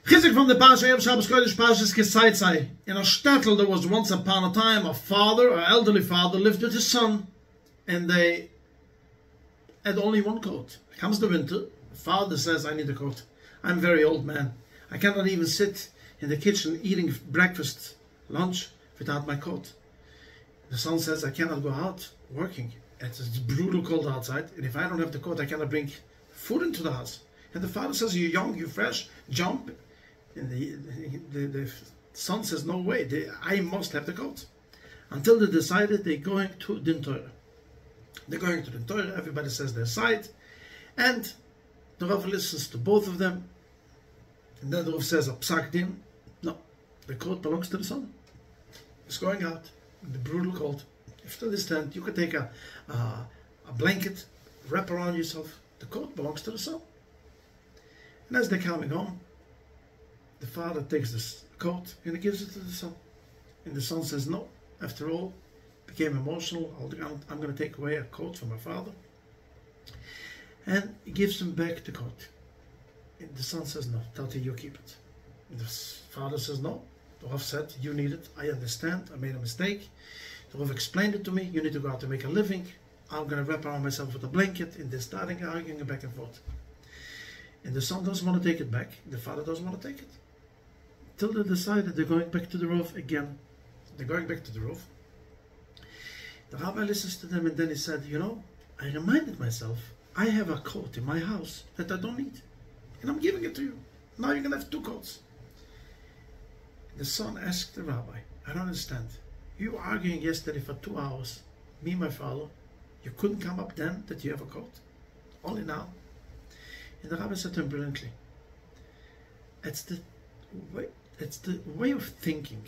Chizuk from the Parsha, Shabbos Kodesh, Parshas Kisaitzai. In a shtetl, there was once upon a time a father, an elderly father, lived with his son, and they had only one coat. Comes the winter, the father says, I need a coat. I'm a very old man. I cannot even sit in the kitchen eating breakfast, lunch, without my coat. The son says, I cannot go out working. It's brutal cold outside, and if I don't have the coat, I cannot bring food into the house. And the father says, you're young, you're fresh, jump. And the son says, no way, I must have the coat. Until they decided they're going to Din Torah. They're going to Din Torah, everybody says their side, and the Rav listens to both of them, and then the Rav says, a psak din, no, the coat belongs to the son. He's going out in the brutal cold. If you understand, you could take a blanket, wrap around yourself, the coat belongs to the son. And as they're coming home, the father takes this coat and he gives it to the son. And the son says, no, after all, became emotional, I'm going to take away a coat from my father. And he gives him back the coat. And the son says, no, Tati, you keep it. And the father says, no, the Rav said, you need it, I understand, I made a mistake. The Rav explained it to me, you need to go out to make a living. I'm going to wrap around myself with a blanket. And they're starting arguing back and forth. And the son doesn't want to take it back. The father doesn't want to take it. Till they decided they're going back to the Rav again. They're going back to the Rav. The rabbi listens to them and then he said, you know, I reminded myself, I have a coat in my house that I don't need. And I'm giving it to you. Now you're going to have two coats. The son asked the rabbi, I don't understand. You were arguing yesterday for 2 hours, me and my father. You couldn't come up then that you have a coat? Only now? And the rabbi said to him brilliantly, it's the way of thinking.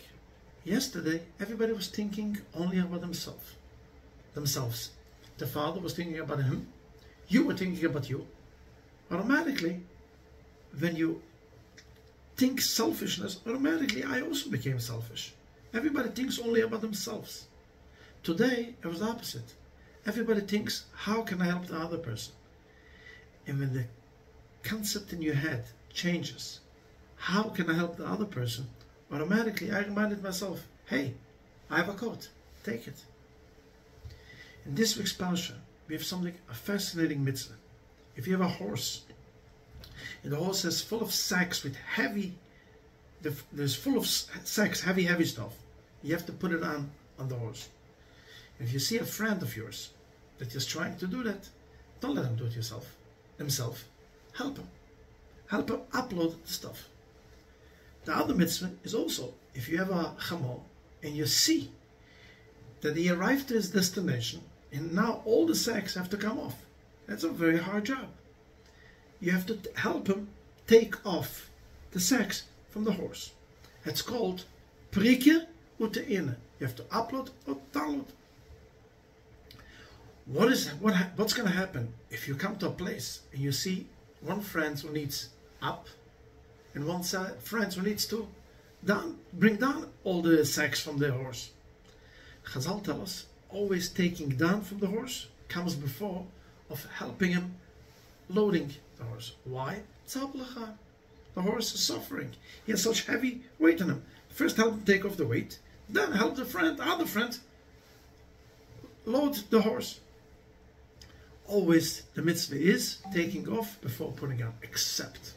Yesterday, everybody was thinking only about themselves. The father was thinking about him. You were thinking about you. Automatically, when you think selfishness, automatically I also became selfish. Everybody thinks only about themselves. Today, it was the opposite. Everybody thinks, how can I help the other person? And when the concept in your head changes, how can I help the other person? Automatically, I reminded myself, hey, I have a coat, take it. In this week's Parsha, we have a fascinating mitzvah. If you have a horse, and the horse is full of sacks with there's full of sacks, heavy stuff, you have to put it on the horse. If you see a friend of yours that is trying to do that, don't let him do it himself. Help him. Help him upload the stuff. The other mitzvah is also, if you have a chamor and you see that he arrived to his destination and now all the sacks have to come off. That's a very hard job. You have to help him take off the sacks from the horse. It's called prikje uteine. You have to upload or download. What's going to happen if you come to a place and you see one friend who needs up and one friend who needs to bring down all the sacks from the horse? Chazal tell us, always taking down from the horse comes before of helping him loading the horse. Why? The horse is suffering. He has such heavy weight on him. First help him take off the weight, then help the other friend, load the horse. Always the mitzvah is taking off before putting on, except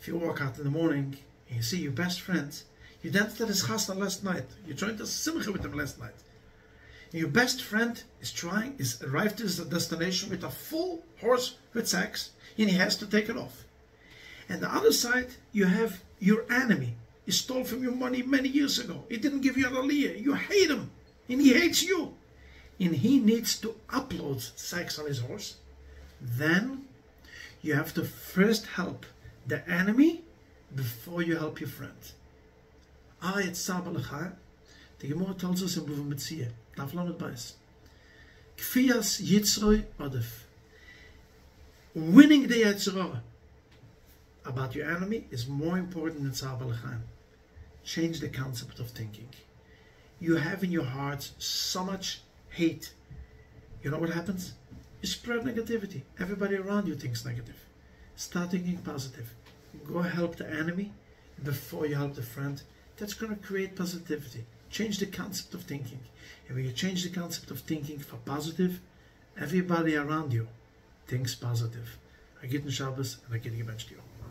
if you walk out in the morning and you see your best friend, you danced at his chasna last night, you joined the simcha with him last night, and your best friend is arrived to his destination with a full horse with sacks, and he has to take it off. And the other side, you have your enemy. He stole from you money many years ago. He didn't give you an aliyah. You hate him, and he hates you. And he needs to upload sacks on his horse. Then you have to first help the enemy before you help your friend. The Gemara tells us in Bava Metzia, Daf Lamed Beis, Kfiyas Yitzroi Odef. Winning the Yetzirah about your enemy is more important than Tzar Balachayim. Change the concept of thinking. You have in your heart so much hate. You know what happens? You spread negativity. Everybody around you thinks negative. Start thinking positive. Go help the enemy before you help the friend, that's going to create positivity. Change the concept of thinking. And when you change the concept of thinking for positive, everybody around you thinks positive. A guten Shabbos and a gute Gebench to you.